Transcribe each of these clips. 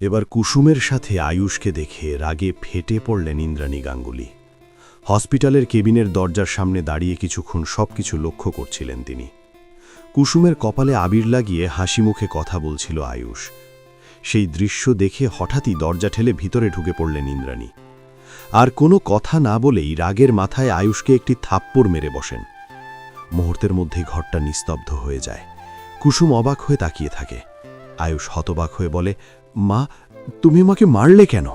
এবার কুসুমের সাথে আয়ুষকে দেখে রাগে ফেটে পড়লেন ইন্দ্রাণী গাঙ্গুলি। হসপিটালের কেবিনের দরজার সামনে দাঁড়িয়ে কিছুক্ষণ সবকিছু লক্ষ্য করছিলেন তিনি। কুসুমের কপালে আবির লাগিয়ে হাসি মুখে কথা বলছিল আয়ুষ। সেই দৃশ্য দেখে হঠাৎই দরজা ঠেলে ভিতরে ঢুকে পড়লেন ইন্দ্রাণী। আর কোনো কথা না বলেই রাগের মাথায় আয়ুষকে একটি থাপ্পড় মেরে বসেন। মুহূর্তের মধ্যেই ঘরটা নিস্তব্ধ হয়ে যায়। কুসুম অবাক হয়ে তাকিয়ে থাকে। আয়ুষ হতবাক হয়ে বলে, মা, তুমি আমাকে মারলে কেন?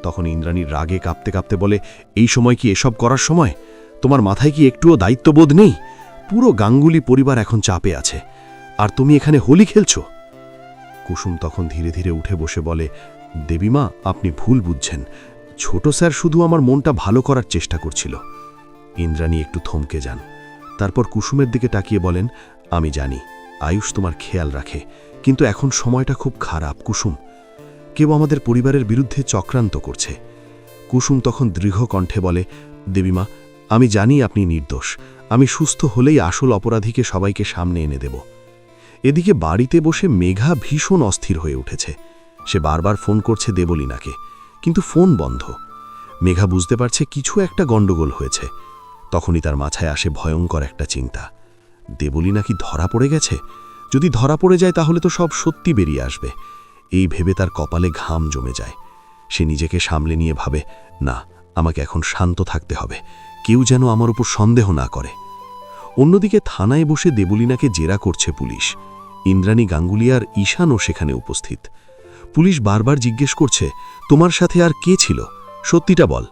তখন ইন্দ্রাণী রাগে কাঁপতে কাঁপতে বলে, এই সময় কি এসব করার সময়? তোমার মাথায় কি একটুও দায়িত্ববোধ নেই? পুরো গাঙ্গুলি পরিবার এখন চাপে আছে, আর তুমি এখানে হোলি খেলছ? কুসুম তখন ধীরে ধীরে উঠে বসে বলে, দেবীমা, আপনি ভুল বুঝছেন। ছোট স্যার শুধু আমার মনটা ভালো করার চেষ্টা করছিল। ইন্দ্রাণী একটু থমকে যান। তারপর কুসুমের দিকে তাকিয়ে বলেন, আমি জানি আয়ুষ তোমার খেয়াল রাখে, কিন্তু এখন সময়টা খুব খারাপ কুসুম। কেউ আমাদের পরিবারের বিরুদ্ধে চক্রান্ত করছে। কুসুম তখন দৃঢ় কণ্ঠে বলে, দেবীমা, আমি জানি আপনি নির্দোষ। আমি সুস্থ হলেই আসল অপরাধীকে সবাইকে সামনে এনে দেব। এদিকে বাড়িতে বসে মেঘা ভীষণ অস্থির হয়ে উঠেছে। সে বারবার ফোন করছে দেবলীনাকে, কিন্তু ফোন বন্ধ। মেঘা বুঝতে পারছে কিছু একটা গণ্ডগোল হয়েছে। তখনই তার মাথায় আসে ভয়ঙ্কর একটা চিন্তা। দেবলীনা কি ধরা পড়ে গেছে? যদি ধরা পড়ে যায় তাহলে তো সব সত্যি বেরিয়ে আসবে। এই ভেবে তার কপালে ঘাম জমে যায়। সে নিজেকে সামলে নিয়ে ভাবে, না, আমাকে এখন শান্ত থাকতে হবে। কেউ যেন আমার উপর সন্দেহ না করে। অন্যদিকে থানায় বসে দেবলীনাকে জেরা করছে পুলিশ। ইন্দ্রাণী গাঙ্গুলি আর ঈশানও সেখানে উপস্থিত। পুলিশ বারবার জিজ্ঞেস করছে, তোমার সাথে আর কে ছিল? সত্যিটা বল।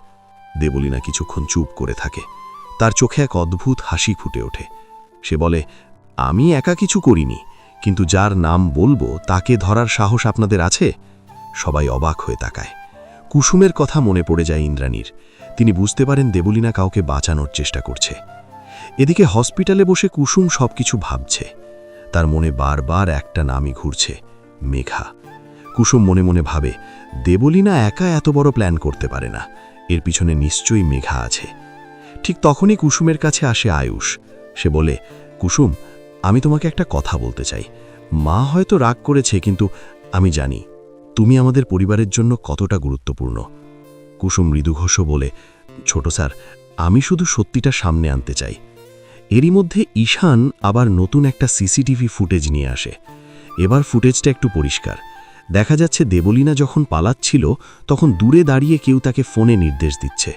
দেবলীনা কিছুক্ষণ চুপ করে থাকে। তার চোখে এক অদ্ভুত হাসি ফুটে ওঠে। সে বলে, আমি একা কিছু করিনি, কিন্তু যার নাম বলবো তাকে ধরার সাহস আপনাদের আছে? সবাই অবাক হয়ে তাকায়। কুসুমের কথা মনে পড়ে যায় ইন্দ্রাণীর। তিনি বুঝতে পারেন দেবলীনা কাউকে বাঁচানোর চেষ্টা করছে। এদিকে হসপিটালে বসে কুসুম সবকিছু ভাবছে। তার মনে বারবার একটা নামই ঘুরছে, মেঘা। কুসুম মনে মনে ভাবে, দেবলীনা একা এত বড় প্ল্যান করতে পারে না। এর পিছনে নিশ্চয়ই মেঘা আছে। ঠিক তখনই কুসুমের কাছে আসে আয়ুষ। সে বলে, কুসুম, আমি তোমাকে একটা কথা বলতে চাই। মা হয়তো রাগ করেছে, কিন্তু আমি জানি তুমি আমাদের পরিবারের জন্য কতটা গুরুত্বপূর্ণ। কুসুম মৃদুঘোষ বলে, ছোট স্যার, আমি শুধু সত্যিটা সামনে আনতে চাই। এরই মধ্যে ঈশান আবার নতুন একটা সিসিটিভি ফুটেজ নিয়ে আসে। এবার ফুটেজটা একটু পরিষ্কার। দেখা যাচ্ছে দেবলীনা যখন পালাচ্ছিল তখন দূরে দাঁড়িয়ে কেউ তাকে ফোনে নির্দেশ দিচ্ছে।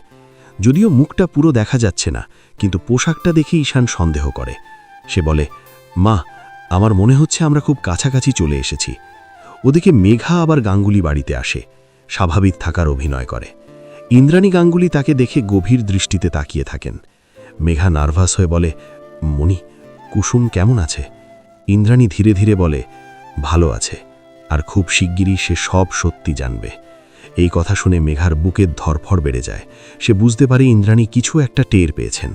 যদিও মুখটা পুরো দেখা যাচ্ছে না, কিন্তু পোশাকটা দেখে ঈশান সন্দেহ করে। সে বলে, মা, আমার মনে হচ্ছে আমরা খুব কাছাকাছি চলে এসেছি। ওদিকে মেঘা আবার গাঙ্গুলি বাড়িতে আসে, স্বাভাবিক থাকার অভিনয় করে। ইন্দ্রাণী গাঙ্গুলি তাকে দেখে গভীর দৃষ্টিতে তাকিয়ে থাকেন। মেঘা নার্ভাস হয়ে বলে, মনি, কুসুম কেমন আছে? ইন্দ্রাণী ধীরে ধীরে বলে, ভালো আছে, আর খুব শিগগিরই সে সব সত্যি জানবে। এই কথা শুনে মেঘার বুকের ধরফর বেড়ে যায়। সে বুঝতে পারে ইন্দ্রাণী কিছু একটা টের পেয়েছেন।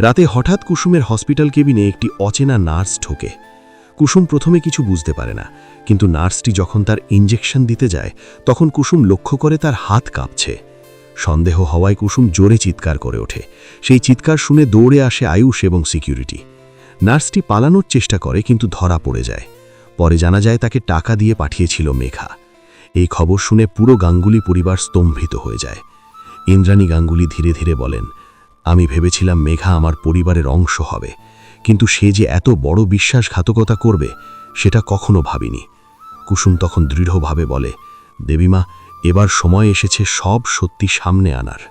রাতে হঠাৎ কুসুমের হসপিটাল কেবিনে একটি অচেনা নার্স ঢোকে। কুসুম প্রথমে কিছু বুঝতে পারে না, কিন্তু নার্সটি যখন তার ইঞ্জেকশন দিতে যায় তখন কুসুম লক্ষ্য করে তার হাত কাঁপছে। সন্দেহ হওয়ায় কুসুম জোরে চিৎকার করে ওঠে। সেই চিৎকার শুনে দৌড়ে আসে আয়ুষ এবং সিকিউরিটি। নার্সটি পালানোর চেষ্টা করে, কিন্তু ধরা পড়ে যায়। পরে জানা যায় তাকে টাকা দিয়ে পাঠিয়েছিল মেঘা। এই খবর শুনে পুরো গাঙ্গুলি পরিবার স্তম্ভিত হয়ে যায়। ইন্দ্রাণী গাঙ্গুলি ধীরে ধীরে বলেন, আমি ভেবেছিলাম মেঘা আমার পরিবারের অংশ হবে, কিন্তু সে যে এত বড় বিশ্বাসঘাতকতা করবে সেটা কখনো ভাবিনি। কুসুম তখন দৃঢ়ভাবে বলে, দেবীমা, এবার সময় এসেছে সব সত্যি সামনে আনার।